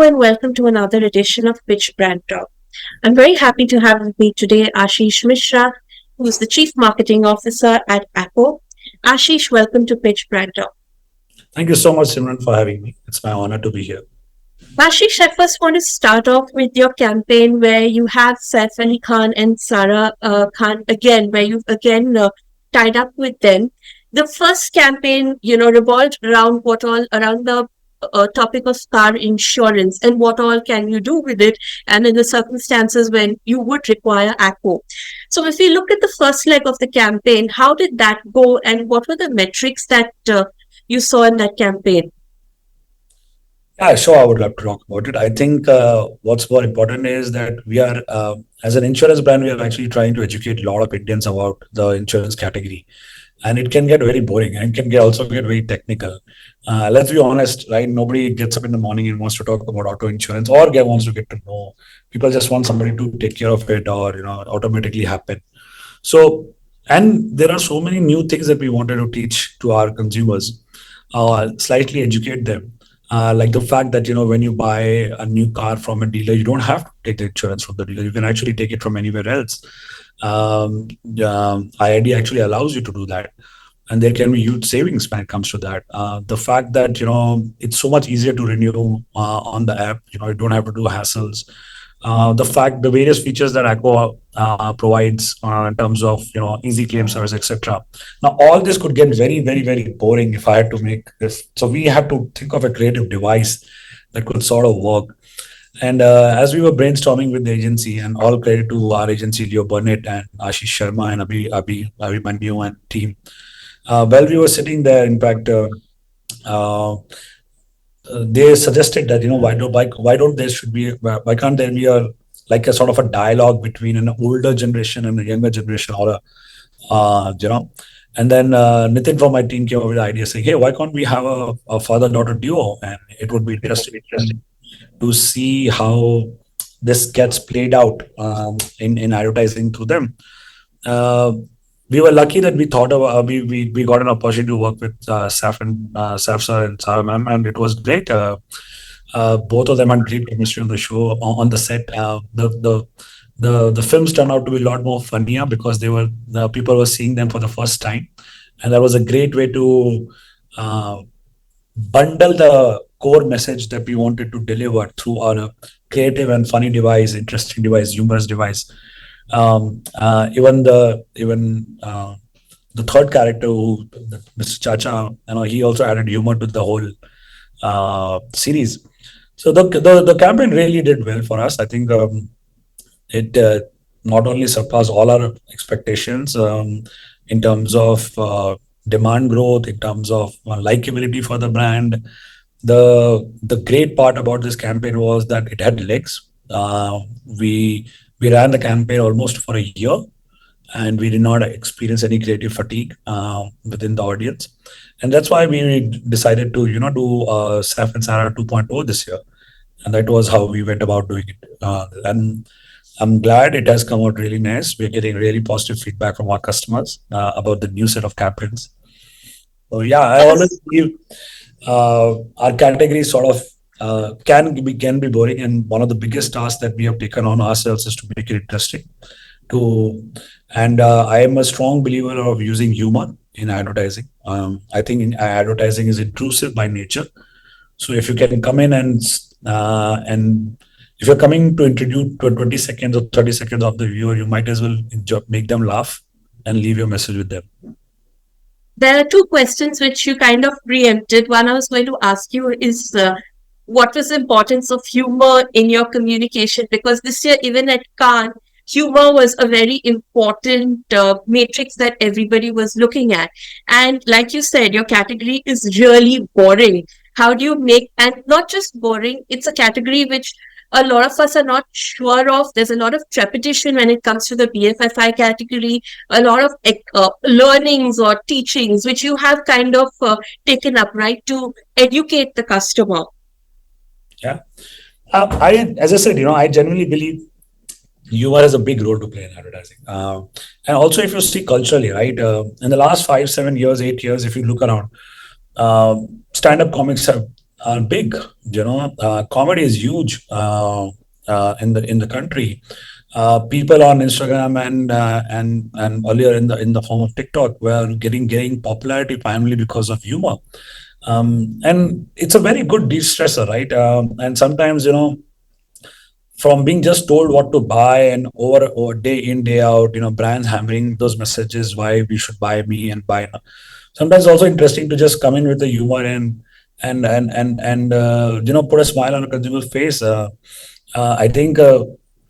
and welcome to another edition of Pitch BrandTalk. I'm very happy to have with me today Ashish Mishra, who is the Chief Marketing Officer at ACKO. Ashish, welcome to Pitch BrandTalk. Thank you so much, Simran, for having me. It's my honor to be here. Ashish, I first want to start off with your campaign where you have Saif Ali Khan and Sara Khan again, where you've again tied up with them. The first campaign, revolved around around the topic of car insurance and what all can you do with it, and in the circumstances when you would require ACKO. So, if we look at the first leg of the campaign, how did that go, and what were the metrics that you saw in that campaign? Yeah, sure. I would love to talk about it. I think what's more important is that we are, as an insurance brand, we are actually trying to educate a lot of Indians about the insurance category. And it can get very boring and can also get very technical. Let's be honest, right? Nobody gets up in the morning and wants to talk about auto insurance or wants to get to know. People just want somebody to take care of it or, automatically happen. So, and there are so many new things that we wanted to teach to our consumers, slightly educate them. Like the fact that, when you buy a new car from a dealer, you don't have to take the insurance from the dealer. You can actually take it from anywhere else. IID actually allows you to do that. And there can be huge savings when it comes to that. The fact that, it's so much easier to renew on the app, you don't have to do hassles. The various features that ACKO provides in terms of easy claim service, etc. Now all this could get very, very, very boring if I had to make this. So we had to think of a creative device that could sort of work. And as we were brainstorming with the agency, and all credit to our agency, Leo Burnett and Ashish Sharma and Abhimanyu and team. While we were sitting there, in fact, they suggested that why can't there be a sort of a dialogue between an older generation and a younger generation, or and then Nitin from my team came up with the idea saying, hey, why can't we have a father-daughter duo, and it would be interesting to see how this gets played out in advertising through them. We were lucky that we thought of we got an opportunity to work with Saf sir and Sarah ma'am, and it was great. Both of them had great chemistry on the show, on the set. The films turned out to be a lot more funnier because the people were seeing them for the first time, and that was a great way to bundle the core message that we wanted to deliver through our creative and funny device, interesting device, humorous device. Even the third character, Mr. Chacha, he also added humor to the whole series. So the campaign really did well for us. I think it not only surpassed all our expectations in terms of demand growth, in terms of likability for the brand. The great part about this campaign was that it had legs. We ran the campaign almost for a year, and we did not experience any creative fatigue within the audience. And that's why we decided to, do Saf and Sarah 2.0 this year. And that was how we went about doing it. And I'm glad it has come out really nice. We're getting really positive feedback from our customers about the new set of campaigns. So yeah, I always believe our category sort of can be boring, and one of the biggest tasks that we have taken on ourselves is to make it interesting. I am a strong believer of using humor in advertising. I think advertising is intrusive by nature. So if you can come in and if you're coming to introduce to 20 seconds or 30 seconds of the viewer, you might as well make them laugh and leave your message with them. There are two questions which you kind of preempted. One I was going to ask you is what was the importance of humor in your communication? Because this year, even at Cannes, humor was a very important matrix that everybody was looking at. And like you said, your category is really boring. How do you make, and not just boring, it's a category which a lot of us are not sure of. There's a lot of trepidation when it comes to the BFFI category, a lot of learnings or teachings, which you have kind of taken up, right, to educate the customer. Yeah. As I said, I genuinely believe humor has a big role to play in advertising. And also, if you see culturally, right, in the last 5, 7 years, 8 years, if you look around, stand-up comics have are big. Comedy is huge in the country. People on Instagram and earlier in the form of TikTok were getting popularity primarily because of humor. And it's a very good de-stressor, right? And sometimes, from being just told what to buy and over day in day out, brands hammering those messages why we should buy me and buy. Sometimes it's also interesting to just come in with the humor and put a smile on a consumer's face. I think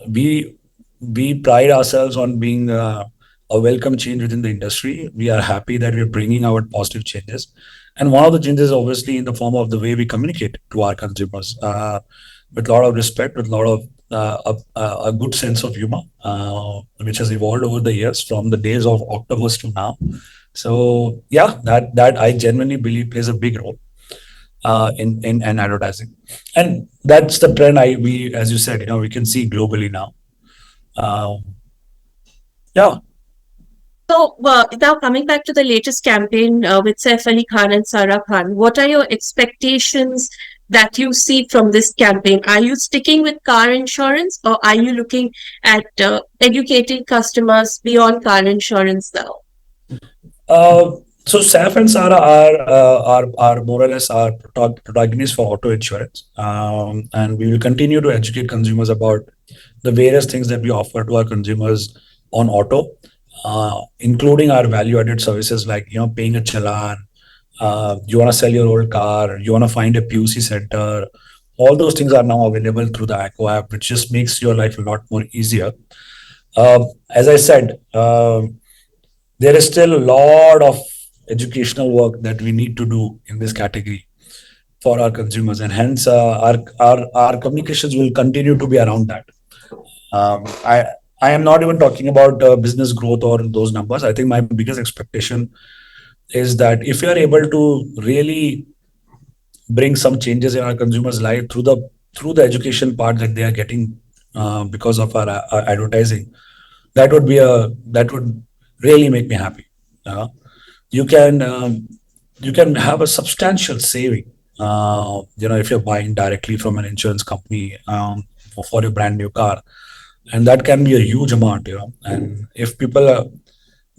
we we pride ourselves on being a welcome change within the industry. We are happy that we're bringing out positive changes, and one of the changes, is obviously, in the form of the way we communicate to our consumers, with a lot of respect, with a lot of a good sense of humor, which has evolved over the years from the days of Octopus to now. So yeah, that I genuinely believe plays a big role in advertising, and that's the trend. We, as you said, we can see globally now. Uh, yeah. So now coming back to the latest campaign with Saif Ali Khan and Sarah Khan, what are your expectations that you see from this campaign? Are you sticking with car insurance, or are you looking at educating customers beyond car insurance now? Uh, so Saf and Sarah are more or less our protagonists for auto insurance, and we will continue to educate consumers about the various things that we offer to our consumers on auto, including our value-added services like paying a challan. You want to sell your old car, you want to find a PUC center. All those things are now available through the ACKO app, which just makes your life a lot more easier. As I said, there is still a lot of educational work that we need to do in this category for our consumers, and hence our communications will continue to be around that. Um, I I am not even talking about business growth or those numbers. I think my biggest expectation is that if we are able to really bring some changes in our consumers' life through the education part that they are getting because of our advertising, that would really make me happy. Uh, you can you can have a substantial saving. If you're buying directly from an insurance company for your brand new car, and that can be a huge amount. And if people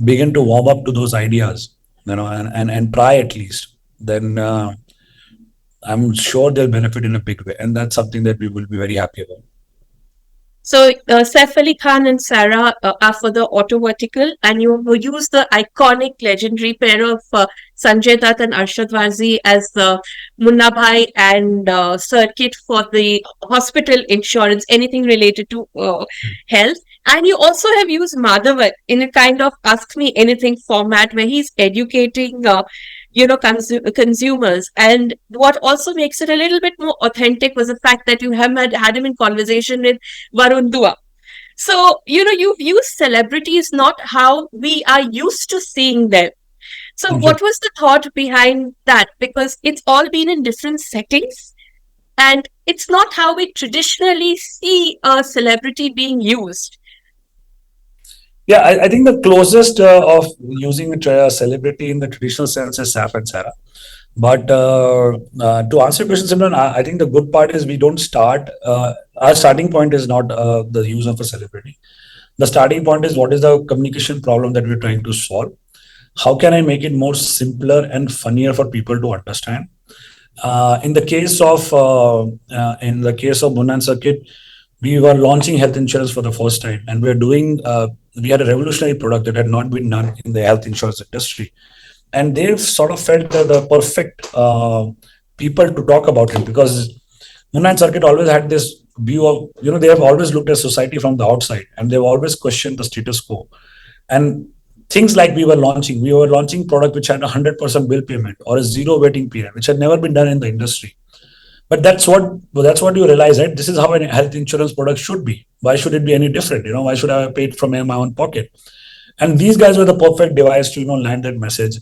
begin to warm up to those ideas, and try at least, then I'm sure they'll benefit in a big way, and that's something that we will be very happy about. So, Saif Ali Khan and Sarah are for the auto vertical, and you will use the iconic, legendary pair of Sanjay Dutt and Arshad Warsi as Munna Bhai and Circuit for the hospital insurance, anything related to health. And you also have used Madhavan in a kind of Ask Me Anything format where he's educating consumers. And what also makes it a little bit more authentic was the fact that you have had him in conversation with Varun Dua. So, you've used celebrities not how we are used to seeing them. So, Mhm. what was the thought behind that? Because it's all been in different settings, and it's not how we traditionally see a celebrity being used. Yeah, I think the closest of using a celebrity in the traditional sense is Saf and Sarah. But to answer your question, Simran, I think the good part is we don't start. Our starting point is not the use of a celebrity. The starting point is what is the communication problem that we're trying to solve. How can I make it more simpler and funnier for people to understand? In the case of Munna and Circuit, we were launching health insurance for the first time, and we had a revolutionary product that had not been done in the health insurance industry, and they sort of felt the perfect people to talk about it, because Munna and Circuit always had this view of, they have always looked at society from the outside, and they've always questioned the status quo. And things like we were launching product which had 100% bill payment or a zero waiting period, which had never been done in the industry. But that's what you realize, right? This is how a health insurance product should be. Why should it be any different? Why should I pay it from my own pocket? And these guys were the perfect device to land that message.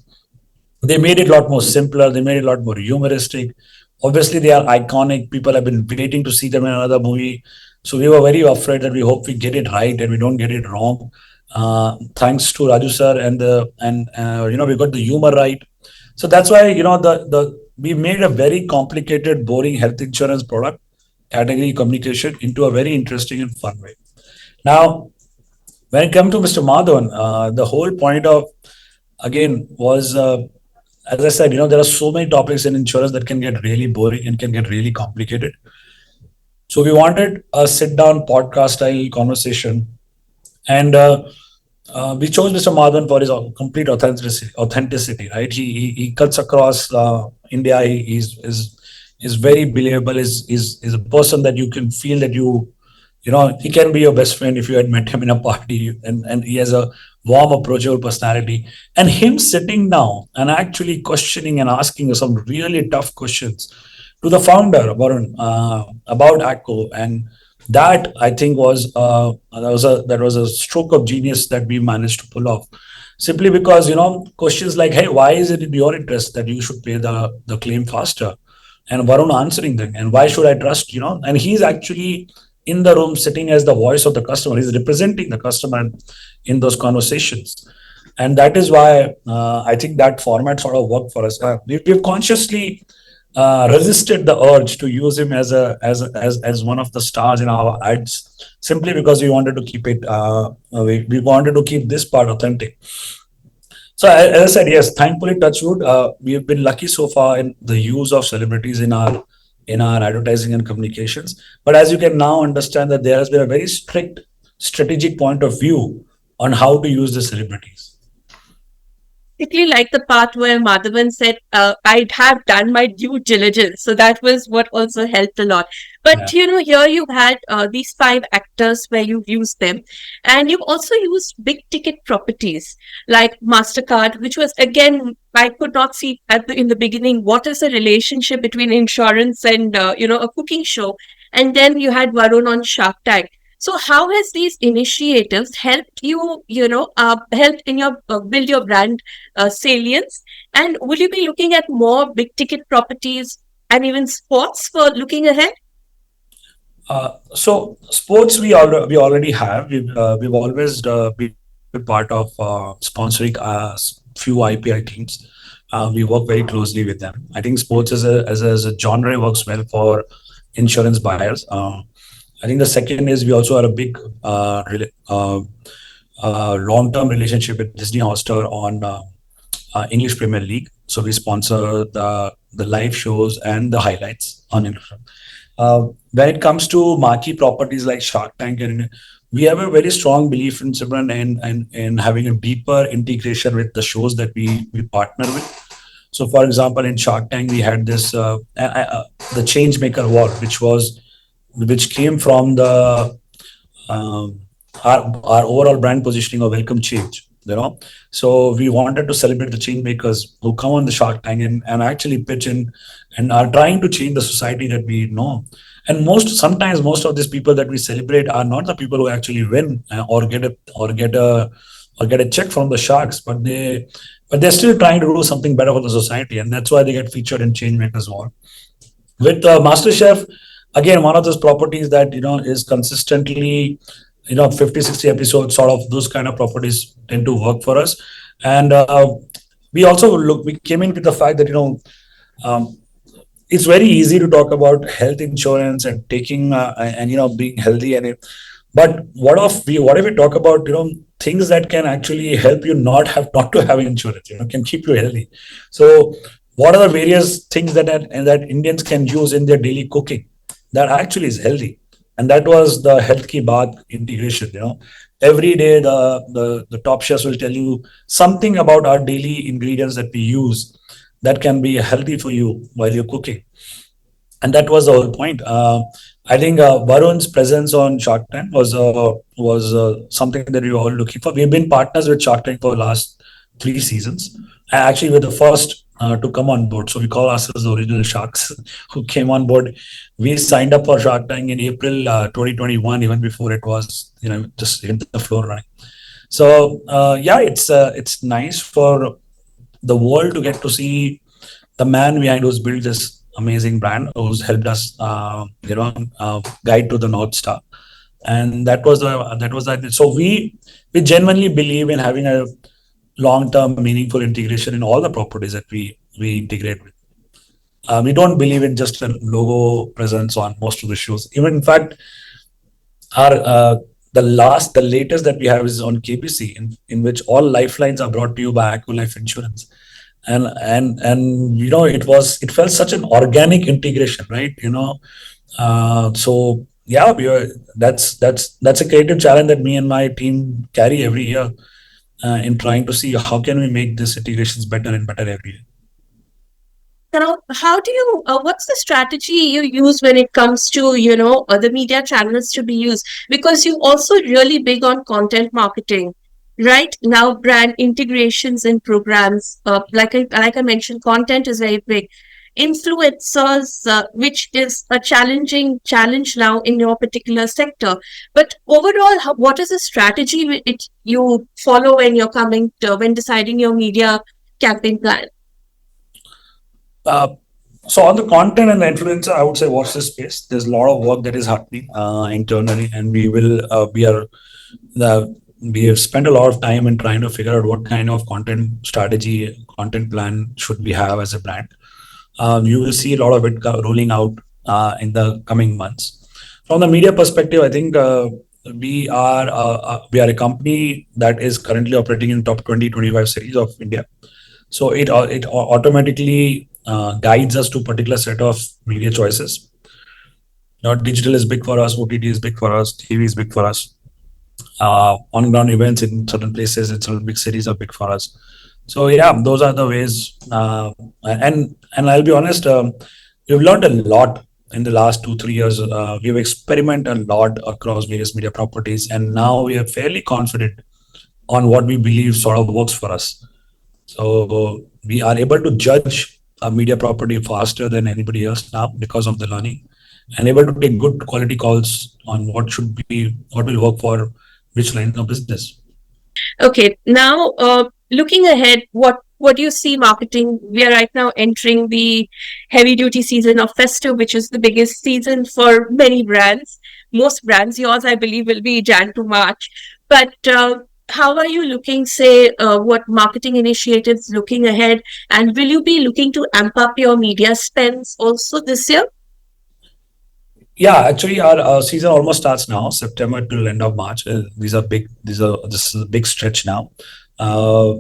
They made it a lot more simpler. They made it a lot more humoristic. Obviously, they are iconic. People have been waiting to see them in another movie. So we were very afraid that we hope we get it right and we don't get it wrong. Thanks to Raju sir, and we got the humor right. So that's why we made a very complicated, boring health insurance product category communication into a very interesting and fun way. Now, when it comes to Mr. Madhavan, the whole point of again was, as I said, there are so many topics in insurance that can get really boring and can get really complicated. So we wanted a sit-down podcast style conversation, and we chose Mr. Madhavan for his complete authenticity, right? He cuts across India. Is very believable. Is a person that you can feel that he can be your best friend if you had met him in a party, and he has a warm, approachable personality. And him sitting down and actually questioning and asking some really tough questions to the founder about ACKO, and that I think was a stroke of genius that we managed to pull off. Simply because questions like, "Hey, why is it in your interest that you should pay the claim faster?" And Varun answering them, and why should I trust? And he's actually in the room sitting as the voice of the customer. He's representing the customer in those conversations, and that is why I think that format sort of worked for us. We've consciously resisted the urge to use him as one of the stars in our ads, simply because we wanted to keep this part authentic. So as I said, yes, thankfully, touchwood, we have been lucky so far in the use of celebrities in our advertising and communications. But as you can now understand, that there has been a very strict strategic point of view on how to use the celebrities. Particularly like the part where Madhavan said, I'd have done my due diligence. So that was what also helped a lot. But, Yeah. here you've had these five actors where you've used them. And you've also used big ticket properties like MasterCard, which was, again, I could not see in the beginning what is the relationship between insurance and, a cooking show. And then you had Varun on Shark Tank. So how has these initiatives helped you, helped in your build your brand salience? And will you be looking at more big ticket properties and even sports for looking ahead? So sports we already have. We've always been part of sponsoring few IPI teams. We work very closely with them. I think sports as a genre works well for insurance buyers. I think the second is we also are a big long-term relationship with Disney Hotstar on English Premier League. So we sponsor the live shows and the highlights on Instagram. When it comes to marquee properties like Shark Tank, and we have a very strong belief in Simran and having a deeper integration with the shows that we partner with. So, for example, in Shark Tank, we had the Changemaker Award, which came from the um, our overall brand positioning of welcome change. So we wanted to celebrate the change makers who come on the Shark Tank and actually pitch in and are trying to change the society that we know. And sometimes most of these people that we celebrate are not the people who actually win or get a check from the sharks, but they're still trying to do something better for the society, and that's why they get featured in Change Makers Award. With MasterChef, again, one of those properties that is consistently 50-60 episodes, sort of those kind of properties tend to work for us. And we came in with the fact that um, it's very easy to talk about health insurance and taking and being healthy, but what if we talk about things that can actually help you not to have insurance, can keep you healthy. So what are the various things that Indians can use in their daily cooking that actually is healthy? And that was the health ki baat integration. Every day the top chefs will tell you something about our daily ingredients that we use that can be healthy for you while you're cooking, and that was the whole point. I think Varun's presence on Shark Tank was something that we were all looking for. We've been partners with Shark Tank for the last 3 seasons. Actually, we're the first to come on board, so we call ourselves the original sharks who came on board. We signed up for Shark Tank in April 2021, even before it was just hit the floor running. So yeah, it's nice for the world to get to see the man behind who's built this amazing brand, who's helped us, guide to the North Star. And that. So we genuinely believe in having a long-term, meaningful integration in all the properties that we integrate with. We don't believe in just a logo presence on most of the shows. Even in fact, our the latest that we have is on KBC, in which all lifelines are brought to you by ACKO Life Insurance, and it felt such an organic integration, right? So yeah, that's a creative challenge that me and my team carry every year, in trying to see how can we make these integrations better and better every year. Now, how do you, what's the strategy you use when it comes to, other media channels to be used? Because you also really big on content marketing, right? Now, brand integrations and programs, like I mentioned, content is very big. Influencers, which is a challenging challenge now in your particular sector. But overall, what is the strategy you follow when you're when deciding your media campaign plan? Uh, so on the content and the influencer, I would say watch this space. There's a lot of work that is happening internally, and the, we have spent a lot of time in trying to figure out what kind of content strategy, content plan should we have as a brand. You will see a lot of it rolling out in the coming months. From the media perspective, I think we are a company that is currently operating in top 20-25 cities of India. So it automatically guides us to a particular set of media choices. Digital is big for us, OTT is big for us, TV is big for us. On ground events in certain places, in certain big cities are big for us. So yeah, those are the ways. And I'll be honest, we've learned a lot in the last 2-3 years. We've experimented a lot across various media properties, and now we are fairly confident on what we believe sort of works for us. So we are able to judge a media property faster than anybody else now because of the learning, and able to take good quality calls on what will work for which line of business. Okay, now looking ahead, what do you see marketing? We are right now entering the heavy duty season of festive, which is the biggest season for many brands. Most brands, yours, I believe, will be Jan to March. But how are you looking? Say, what marketing initiatives looking ahead, and will you be looking to amp up your media spends also this year? Yeah, actually, our season almost starts now, September till end of March. These are big. This is a big stretch now. Uh,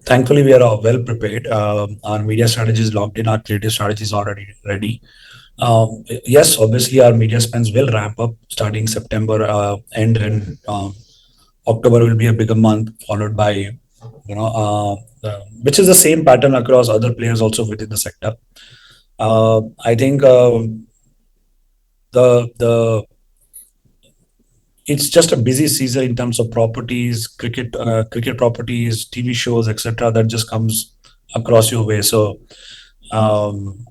Thankfully, we are well prepared. Our media strategy is locked in. Our creative strategy is already ready. Yes, obviously, our media spends will ramp up starting September end, and October will be a bigger month, followed by which is the same pattern across other players also within the sector. I think the it's just a busy season in terms of properties, cricket properties, TV shows, etc. That just comes across your way. So um,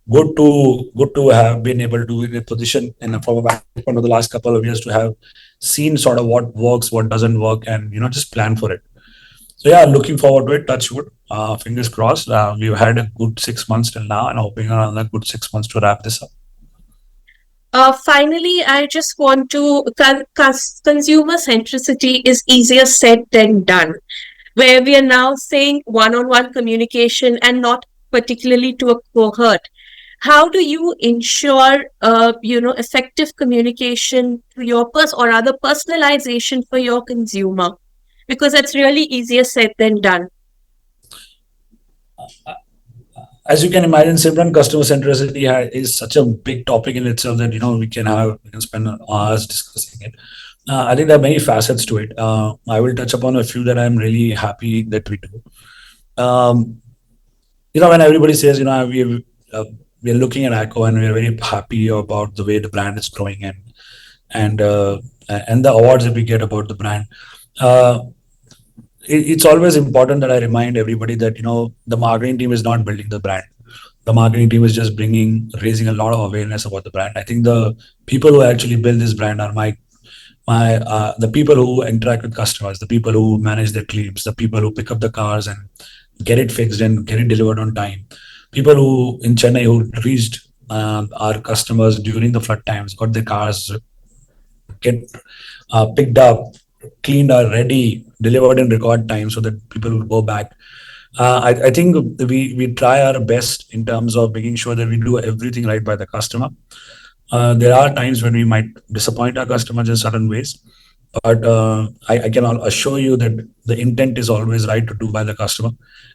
good to have been able to in a position and from a vantage point of the last couple of years to have seen sort of what works, what doesn't work, and just plan for it. So yeah, looking forward to it. Touch wood. Fingers crossed. We've had a good 6 months till now, and hoping another good 6 months to wrap this up. Finally, I just want to consumer centricity is easier said than done, where we are now saying one-on-one communication and not particularly to a cohort. How do you ensure, effective communication to your or rather personalization for your consumer? Because that's really easier said than done. As you can imagine, Simran, customer centricity is such a big topic in itself that we can spend hours discussing it. I think there are many facets to it. I will touch upon a few that I'm really happy that we do. Um, when everybody says, we are looking at ACKO and we're very happy about the way the brand is growing, and and the awards that we get about the brand. Uh, it's always important that I remind everybody that the marketing team is not building the brand. The marketing team is just raising a lot of awareness about the brand. I think the people who actually build this brand are my the people who interact with customers, the people who manage their claims, the people who pick up the cars and get it fixed and get it delivered on time. People who in Chennai who reached our customers during the flood times, got their cars get picked up, cleaned, are ready, delivered in record time, so that people will go back. I think we try our best in terms of making sure that we do everything right by the customer. There are times when we might disappoint our customers in certain ways, but I can assure you that the intent is always right to do by the customer,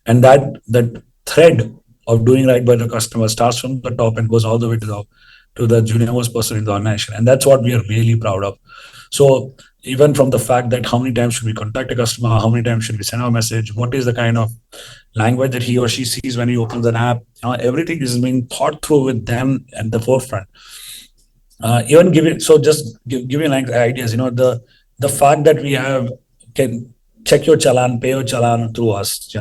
and that thread of doing right by the customer starts from the top and goes all the way to the junior most person in the organization, and that's what we are really proud of. So even from the fact that how many times should we contact a customer, how many times should we send a message, what is the kind of language that he or she sees when he opens an app, everything is being thought through with them at the forefront. Even giving so just giving like ideas, the fact that we have can check your challan, pay your challan through us, you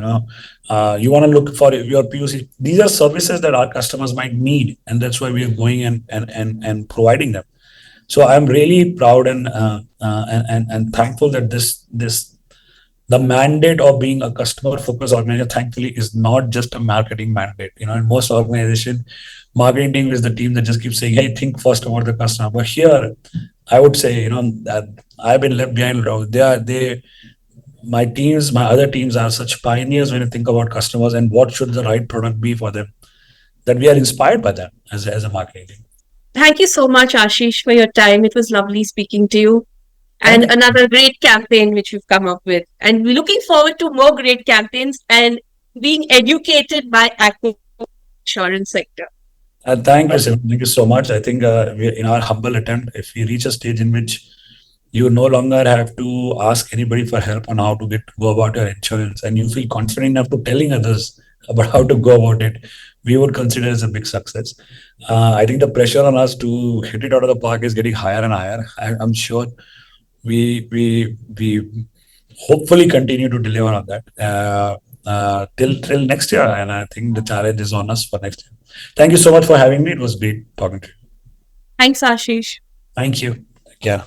want to look for your POC. These are services that our customers might need, and that's why we are going and providing them. So I'm really proud and thankful that this the mandate of being a customer focused organization, thankfully, is not just a marketing mandate. In most organization, marketing team is the team that just keeps saying, hey, think first about the customer. But here, I would say, that I've been left behind. They my teams, my other teams are such pioneers when you think about customers and what should the right product be for them, that we are inspired by them as a marketing team. Thank you so much, Ashish, for your time. It was lovely speaking to you. Thank And you. another great campaign which you've come up with. And we're looking forward to more great campaigns and being educated by ACKO insurance sector. Thank you, Simon. Thank you so much. I think in our humble attempt, if we reach a stage in which you no longer have to ask anybody for help on how to go about your insurance, and you feel confident enough to telling others about how to go about it, we would consider as a big success. I think the pressure on us to hit it out of the park is getting higher and higher. I'm sure we hopefully continue to deliver on that till next year, and I think the challenge is on us for next year. Thank you so much for having me. It was great talking to you. Thanks, Ashish. Thank you. Yeah.